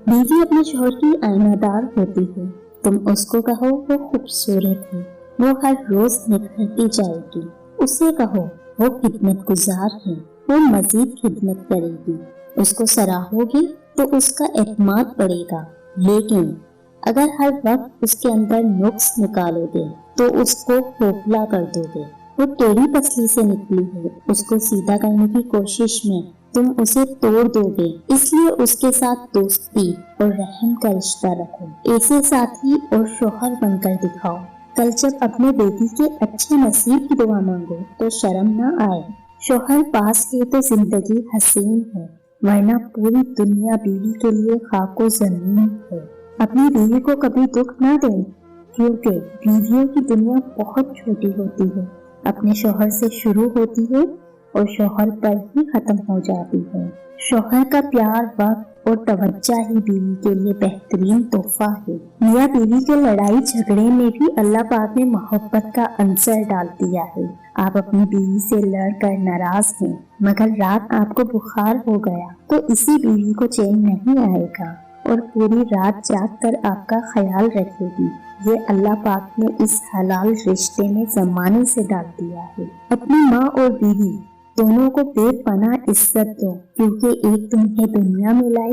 बीवी अपने शौहर की आईनादार होती है। तुम उसको कहो वो खूबसूरत है, वो हर रोज निखरती जाएगी। उससे कहो वो खिदमत गुजार है, वो मजीद खिदमत करेगी। उसको सराहोगे तो उसका एतमाद बढ़ेगा। लेकिन अगर हर वक्त उसके अंदर नुक्स निकालोगे तो उसको खोखला कर दोगे। वो टेढ़ी पसली से निकली है, उसको सीधा करने की कोशिश में तुम उसे तोड़ दोगे। इसलिए उसके साथ दोस्ती और रहम का रिश्ता रखो। ऐसे साथी और शौहर बनकर दिखाओ। कल जब अपने बेटी के अच्छे नसीब की दुआ मांगो तो शर्म न आए। शौहर पास है तो जिंदगी हसीन है, वरना पूरी दुनिया बीवी के लिए खाको जमीन है। अपनी बीवी को कभी दुख ना दें, क्योंकि बीवियों की दुनिया बहुत छोटी होती है। अपने शौहर से शुरू होती है और शौहर पर ही खत्म हो जाती है। शौहर का प्यार, वक्त और तवज्जो ही बीवी के लिए बेहतरीन तोहफा है। मियां बीवी के लड़ाई झगड़े में भी अल्लाह पाक ने मोहब्बत का अंसर डाल दिया है। आप अपनी बीवी से लड़कर नाराज हैं, मगर रात आपको बुखार हो गया तो इसी बीवी को चैन नहीं आएगा और पूरी रात जाग कर आपका ख्याल रखेगी। ये अल्लाह पाक ने इस हलाल रिश्ते में ज़माने से डाल दिया है। अपनी माँ और बीवी दोनों को बेपनाह इज्जत दो, क्योंकि एक तुम्हें दुनिया में लाई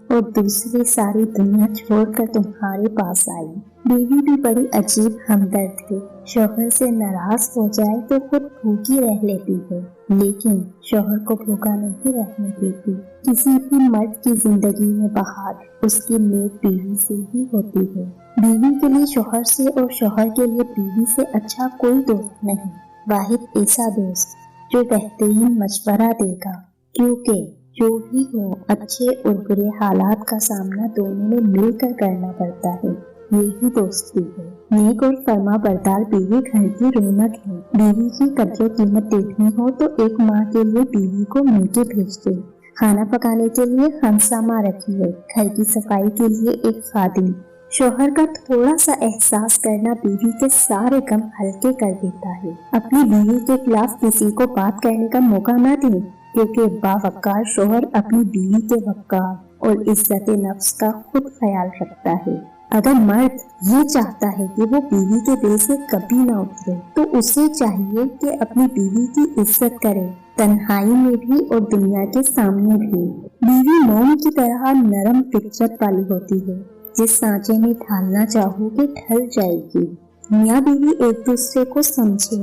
और दूसरी सारी दुनिया छोड़कर तुम्हारे पास आई। बीवी भी बड़ी अजीब हमदर्द है। शौहर से नाराज हो जाए तो खुद भूखी रह लेती है, लेकिन शौहर को भूखा नहीं रहने देती। किसी भी मर्द की जिंदगी में बहार उसकी नेक बीवी से ही होती है। बीवी के लिए शौहर से और शौहर के लिए बीवी से अच्छा कोई दोस्त नहीं। वाहिद ऐसा दोस्त जो बेहतरीन मशवरा देगा, क्योंकि जो भी हो अच्छे और बुरे हालात का सामना दोनों में मिलकर करना पड़ता है। यही दोस्ती है। नेक और फर्मा बरदार बीवी घर की रौनक है। बीवी की कदर कीमत देखनी हो तो एक माँ के लिए बीवी को मिलके भेज दे। खाना पकाने के लिए खमसामा रखिए, घर की सफाई के लिए एक खादिम। शौहर का थोड़ा सा एहसास करना बीवी के सारे गम हल्के कर देता है। अपनी बीवी के खिलाफ किसी को बात करने का मौका न दें, क्योंकि बावकार शौहर अपनी बीवी के वकार और इज्जत नफ्स का खुद ख्याल रखता है। अगर मर्द ये चाहता है कि वो बीवी के दिल से कभी ना उतरे, तो उसे चाहिए कि अपनी बीवी की इज्जत करे, तन्हाई में भी और दुनिया के सामने भी। बीवी मोम की तरह नरम फितरत वाली होती है, जिस सांचे में ढालना चाहोगे ढल जाएगी। मियाँ बीवी एक दूसरे को समझे,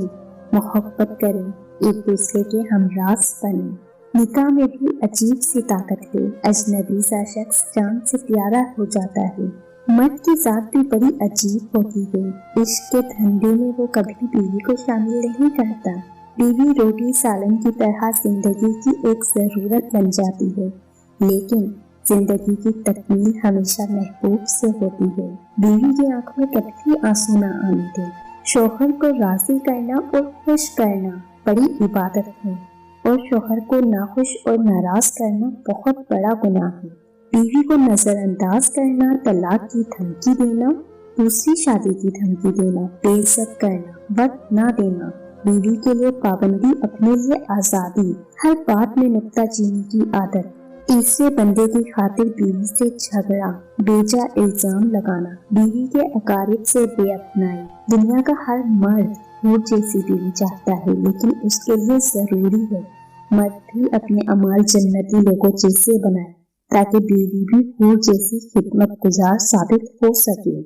मोहब्बत करें, एक दूसरे के हमराज बने। निकाह में भी अजीब सी ताकत है। अजनबी सा शख्स जान से प्यारा हो जाता है। मर्द की जात भी बड़ी अजीब होती है। इश्क के धंधे में वो कभी बीवी को शामिल नहीं करता। बीवी रोटी सालन की तरह जिंदगी की एक जरूरत बन जाती है, लेकिन जिंदगी की तकमील हमेशा महबूब से होती है। बीवी की आंख में कभी आंसू न आने दे। शौहर को राजी करना और खुश करना बड़ी इबादत है, और शौहर को नाखुश और नाराज करना बहुत बड़ा गुनाह है। बीवी को नजरअंदाज करना, तलाक की धमकी देना, दूसरी शादी की धमकी देना, बेइज्जत करना, वक्त ना देना, बीवी के लिए पाबंदी, अपने लिए आजादी, हर बात में नुक्ताचीनी की आदत, तीसरे बंदे की खातिर बीवी से झगड़ा, बेजा इल्जाम लगाना, बीवी के अकारिब से बेअपनाई। दुनिया का हर मर्द हूर जैसी बीवी चाहता है, लेकिन उसके लिए जरूरी है मर्द भी अपने अमाल जन्नती लोगों जैसे बनाए, ताकि बीवी भी हूर जैसी खिदमत गुजार साबित हो सके।